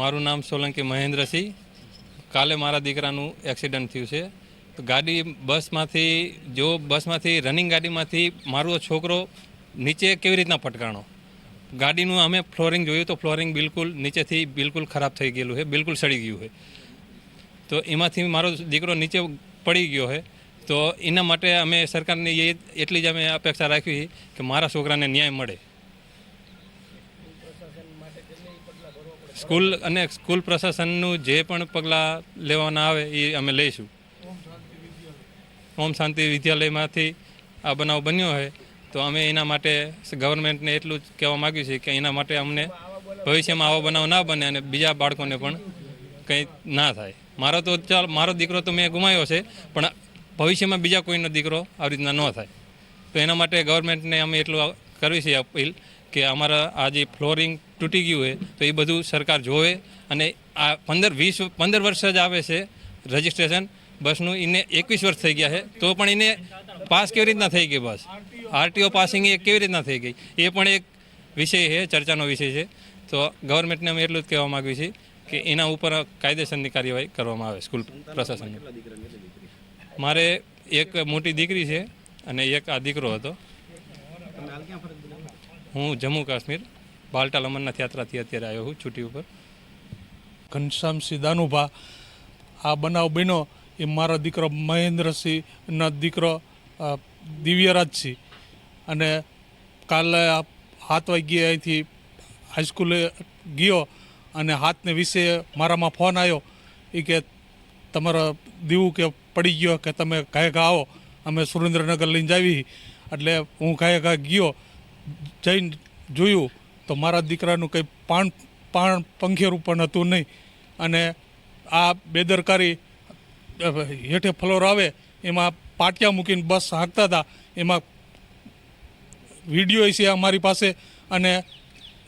મારું નામ સોલંકી મહેન્દ્રસિંહ. કાલે મારા દીકરાનું એક્સિડન્ટ થયું છે. તો ગાડી બસમાંથી રનિંગ ગાડીમાંથી મારો છોકરો નીચે કેવી રીતના પટકાણો. ગાડીનું અમે ફ્લોરિંગ જોયું તો ફ્લોરિંગ બિલકુલ નીચેથી બિલકુલ ખરાબ થઈ ગયેલું છે, બિલકુલ સડી ગયું છે. તો એમાંથી મારો દીકરો નીચે પડી ગયો છે. તો એના માટે અમે સરકારની એટલી જ અમે અપેક્ષા રાખી કે મારા છોકરાને ન્યાય મળે. સ્કૂલ પ્રશાસનનું જે પણ પગલાં લેવાના આવે એ અમે લઈશું. ઓમ શાંતિ વિદ્યાલયમાંથી આ બનાવ બન્યો છે. તો અમે એના માટે ગવર્મેન્ટને એટલું જ કહેવા માગીએ છીએ કે એના માટે અમને ભવિષ્યમાં આવો બનાવ ના બને અને બીજા બાળકોને પણ કંઈ ના થાય. મારો દીકરો તો મેં ગુમાવ્યો છે, પણ ભવિષ્યમાં બીજા કોઈનો દીકરો આવી રીતના ન થાય. તો એના માટે ગવર્મેન્ટને અમે એટલું કરવી છે અપીલ કે અમારા આ જે ફ્લોરિંગ તૂટી ગયું હોય તો એ બધું સરકાર જોવે. અને આ 15 વર્ષ જ આવે છે રજિસ્ટ્રેશન બસનું, એને 21 વર્ષ થઈ ગયા છે તો પણ એને પાસ કેવી રીતના થઈ ગઈ બસ? આરટીઓ પાસિંગ એ કેવી રીતના થઈ ગઈ? એ પણ એક વિષય છે, ચર્ચાનો વિષય છે. તો ગવર્મેન્ટને અમે એટલું જ કહેવા માગીએ છીએ કે એના ઉપર કાયદેસરની કાર્યવાહી કરવામાં આવે સ્કૂલ પ્રશાસનની. મારે એક મોટી દીકરી છે અને એક આ દીકરો હતો. હું જમ્મુ કાશ્મીર બાલટાલ અમરનાથ યાત્રાથી અત્યારે આવ્યો છું છુટ્ટી ઉપર. ઘનશ્યામસિંહ દાનુભા. આ બનાવ બન્યો એ મારો દીકરો મહેન્દ્રસિંહનો દીકરો દિવ્યરાજસિંહ. અને કાલે 7 વાગ્યે અહીંથી હાઈસ્કૂલે ગયો અને હાથને વિશે મારામાં ફોન આવ્યો એ કે તમારો દીવું કે પડી ગયો કે તમે ઘાયઘા આવો, અમે સુરેન્દ્રનગર લઈને જાવી. એટલે હું ઘાયઘા ગયો, જઈને જોયું તો મારા દીકરાનું કંઈ પાણ પંખેરું પણ હતું નહીં. અને આ બેદરકારી હેઠે ફ્લોર આવે એમાં પાટિયા મૂકીને બસ હાંકતા હતા. એમાં વિડીયો છે અમારી પાસે અને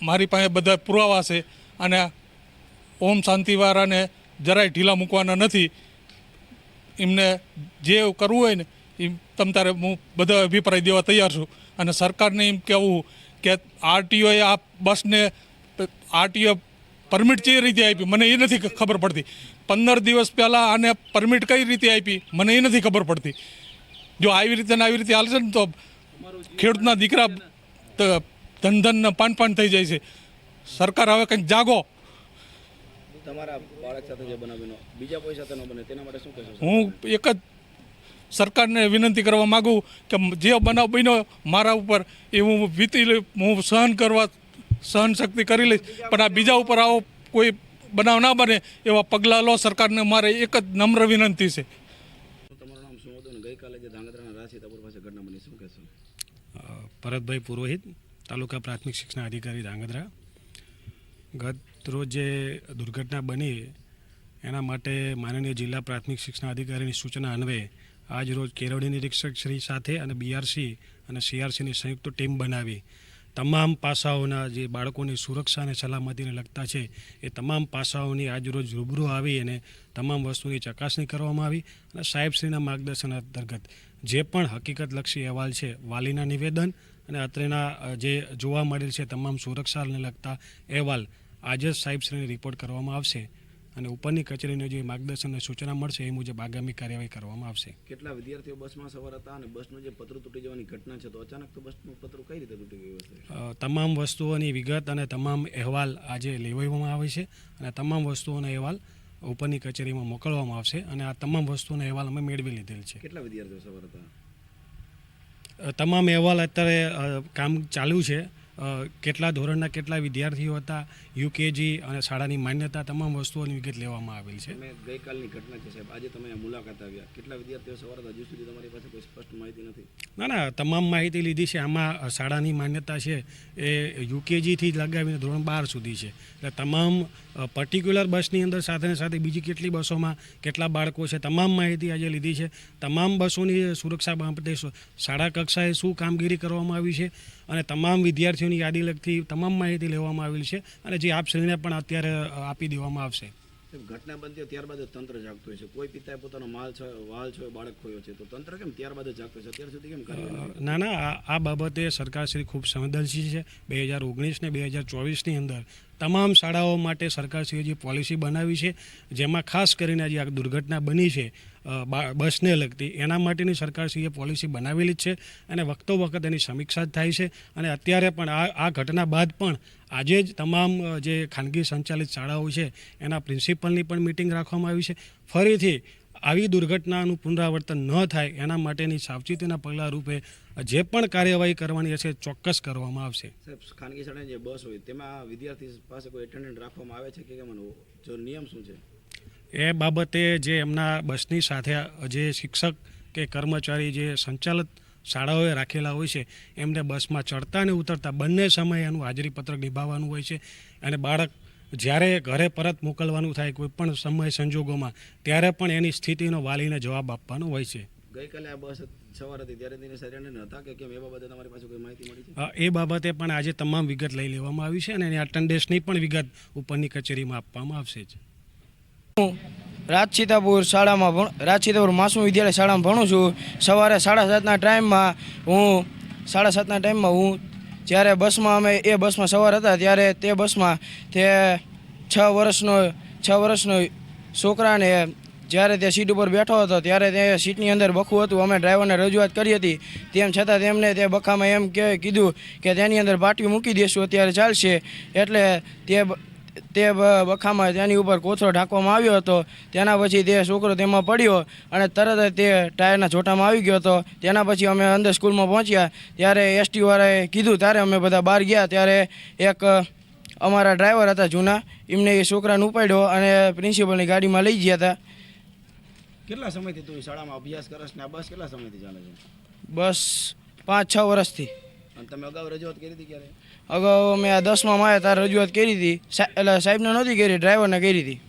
મારી પાસે બધા પુરાવા છે. અને ઓમ શાંતિવાળાને જરાય ઢીલા મૂકવાના નથી. એમને જે કરવું હોય ને એ તમ તારે હું બધા અભિપ્રાય દેવા તૈયાર છું. અને સરકારને એમ કહેવું કે આરટીઓએ આ બસને આરટીઓ પરમિટ કઈ રીતે આપી મને એ નથી ખબર પડતી. 15 દિવસ પહેલાં આને પરમિટ કઈ રીતે આપી મને એ નથી ખબર પડતી. જો આવી રીતે હાલશે ને તો ખેડૂતના દીકરા ધન પાન થઈ જાય છે. સરકાર હવે કંઈક જાગો. તમારા બાળક સાથે જે બનાવ્યો બીજા કોઈ સાથે ન બને તેના માટે શું કહેશો? હું એક જ સરકારને વિનંતી કરવા માગું કે જે બનાવ બન્યો મારા ઉપર એ હું સહન શક્તિ કરી લઈશ, પણ આ બીજા ઉપર આવો કોઈ બનાવ ના બને એવા પગલાં લો. સરકારને મારે એક જ નમ્ર વિનંતી છે. તમારું નામ શું હતું? ગઈકાલે જે ધાંગધ્રાના રાસીતાપુર પાસે ઘટના બની, શું કહેશો? ભરતભાઈ પુરોહિત, તાલુકા પ્રાથમિક શિક્ષણ અધિકારી ધાંગધ્રા. ગત રોજ જે દુર્ઘટના બની એના માટે માનનીય જિલ્લા પ્રાથમિક શિક્ષણ અધિકારીની સૂચના અન્વયે આજ રોજ કેળવણી નિરીક્ષક શ્રી સાથે અને બીઆરસી અને સીઆરસીની સંયુક્ત ટીમ બનાવી તમામ પાસાઓના જે બાળકોની સુરક્ષા અને સલામતીને લગતા છે એ તમામ પાસાઓની આજરોજ રૂબરૂ આવી અને તમામ વસ્તુની ચકાસણી કરવામાં આવી. અને સાહેબશ્રીના માર્ગદર્શન અંતર્ગત જે પણ હકીકતલક્ષી અહેવાલ છે, વાલીના નિવેદન અને અત્રેના જે જોવા મળેલ છે તમામ સુરક્ષાને લગતા અહેવાલ આજે જ સાહેબશ્રીને રિપોર્ટ કરવામાં આવશે. અને ઉપરની કચેરીને જે માર્ગદર્શન અને સૂચના મળશે એ મુજબ આગામી કાર્યવાહી કરવામાં આવશે. કેટલા વિદ્યાર્થીઓ બસમાં સવાર હતા અને બસનું જે પતરું તૂટી જવાની ઘટના છે, તો અચાનક તો બસનું પતરું કઈ રીતે તૂટી ગયું હશે? તમામ વસ્તુઓની વિગત અને તમામ અહેવાલ આજે લેવામાં આવે છે અને તમામ વસ્તુઓનો અહેવાલ ઉપરની કચેરીમાં મોકલવામાં આવશે. અને આ તમામ વસ્તુઓનો અહેવાલ અમે મેળવી લીધેલ છે. કેટલા વિદ્યાર્થીઓ સવાર હતા? તમામ અહેવાલ અત્યારે કામ ચાલુ છે. કેટલા ધોરણના કેટલા વિદ્યાર્થીઓ હતા, યુકેજી અને શાળાની માન્યતા, તમામ વસ્તુઓની વિગત લેવામાં આવેલ છે. ગઈકાલની ઘટના છે સાહેબ, આજે તમે મુલાકાત આવ્યા, કેટલા વિદ્યાર્થીઓ સવાર હતા? હજુ સુધી તમારી પાસે કોઈ સ્પષ્ટ માહિતી નથી? ના, તમામ માહિતી લીધી છે. આમાં શાળાની માન્યતા છે એ યુકેજીથી લગાવીને ધોરણ 12 સુધી છે. એટલે તમામ પર્ટિક્યુલર બસની અંદર સાથે બીજી કેટલી બસોમાં કેટલા બાળકો છે, તમામ માહિતી આજે લીધી છે. તમામ બસોની સુરક્ષા બાબતે શાળા કક્ષાએ શું કામગીરી કરવામાં આવી છે અને તમામ વિદ્યાર્થીઓની યાદી લગતી તમામ માહિતી લેવામાં આવેલી છે અને જે આપ શ્રીને પણ અત્યારે આપી દેવામાં આવશે. ઘટના બનતી હોય ત્યારબાદ જ તંત્ર જાગતું હોય છે. કોઈ પિતાએ પોતાનો વાલ છે બાળક ખોયો છે તો તંત્ર કેમ ત્યારબાદ જ જાગતું છે? અત્યાર સુધી કેમ કાર્યવાહી? ના ના આ બાબતે સરકારશ્રી ખૂબ સંવેદનશીલ છે. 2019 ને 2024ની અંદર તમામ શાળાઓ માટે સરકારશ્રીએ જે પોલિસી બનાવી છે, જેમાં ખાસ કરીને જે આ દુર્ઘટના બની છે બસને લગતી, એના માટેની સરકારશ્રીએ પોલિસી બનાવેલી જ છે અને વખતો વખત એની સમીક્ષા જ થાય છે. અને અત્યારે પણ આ ઘટના બાદ પણ આજે જ તમામ જે ખાનગી સંચાલિત શાળાઓ છે એના પ્રિન્સિપલની પણ મિટિંગ રાખવામાં આવી છે. ફરીથી આવી દુર્ઘટનાનું પુનરાવર્તન ન થાય એના માટેની સાવચેતીના પગલાં રૂપે જે પણ કાર્યવાહી કરવાની હશે ચોક્કસ કરવામાં આવશે. સાહેબ, ખાનગી શાળાની જે બસ હોય તેમાં વિદ્યાર્થી પાસે કોઈ એટેન્ડન્ટ રાખવામાં આવે છે કે કેમ? જો નિયમ શું છે એ બાબતે જે એમના બસની સાથે જે શિક્ષક કે કર્મચારી જે સંચાલક શાળાઓએ રાખેલા હોય છે એમને બસમાં ચડતા અને ઉતરતા બંને સમયે એનું હાજરીપત્રક નિભાવવાનું હોય છે. અને બાળક જ્યારે ઘરે પરત મોકલવાનું થાય કોઈ પણ સમય સંજોગોમાં, ત્યારે પણ એની સ્થિતિનો વાલીને જવાબ આપવાનો હોય છે. ગઈકાલે આ બસ સવાર હતી ત્યારે તેની સાથે એટેન્ડન્ટ હતા કે કેમ? એ બાબતે તમારી પાસે કોઈ માહિતી મળી છે? એ બાબતે પણ આજે તમામ વિગત લઈ લેવામાં આવી છે અને એની અટેન્ડન્સની પણ વિગત ઉપરની કચેરીમાં આપવામાં આવશે જ. રાજસીતાપુર માસુમ વિદ્યાલય શાળામાં ભણું છું. સવારે 7:30ના ટાઈમમાં હું જ્યારે બસમાં એ બસમાં સવાર હતા ત્યારે તે બસમાં તે 6 વર્ષનો છોકરાને જ્યારે તે સીટ ઉપર બેઠો હતો ત્યારે તે સીટની અંદર બખું હતું. અમે ડ્રાઈવરને રજૂઆત કરી હતી, તેમ છતાં તેમને તે બખામાં એમ કીધું કે તેની અંદર પાટિયું મૂકી દઈશું અત્યારે ચાલશે. એટલે તે બખામાં તેની ઉપર કોથળો ઢાંકવામાં આવ્યો હતો. તેના પછી તે છોકરો તેમાં પડ્યો અને તરત જ તે ટાયરના જોટામાં આવી ગયો હતો. તેના પછી અમે અંદર સ્કૂલમાં પહોંચ્યા ત્યારે એસટીવાળાએ કીધું, ત્યારે અમે બધા બહાર ગયા ત્યારે એક અમારા ડ્રાઈવર હતા જૂના, એમને એ છોકરાને ઉપાડ્યો અને પ્રિન્સિપલની ગાડીમાં લઈ ગયા હતા. કેટલા સમયથી તું શાળામાં અભ્યાસ કરસ ને આ બસ કેટલા સમયથી ચાલે છે? બસ 5-6 વર્ષથી. અને તમે અગાઉ રજૂઆત કરી હતી ક્યારે? અગાઉ મેં આ 10માં આવ્યા ત્યારે રજૂઆત કરી હતી, એટલે સાહેબને નહોતી કરી, ડ્રાઈવરને કરી હતી.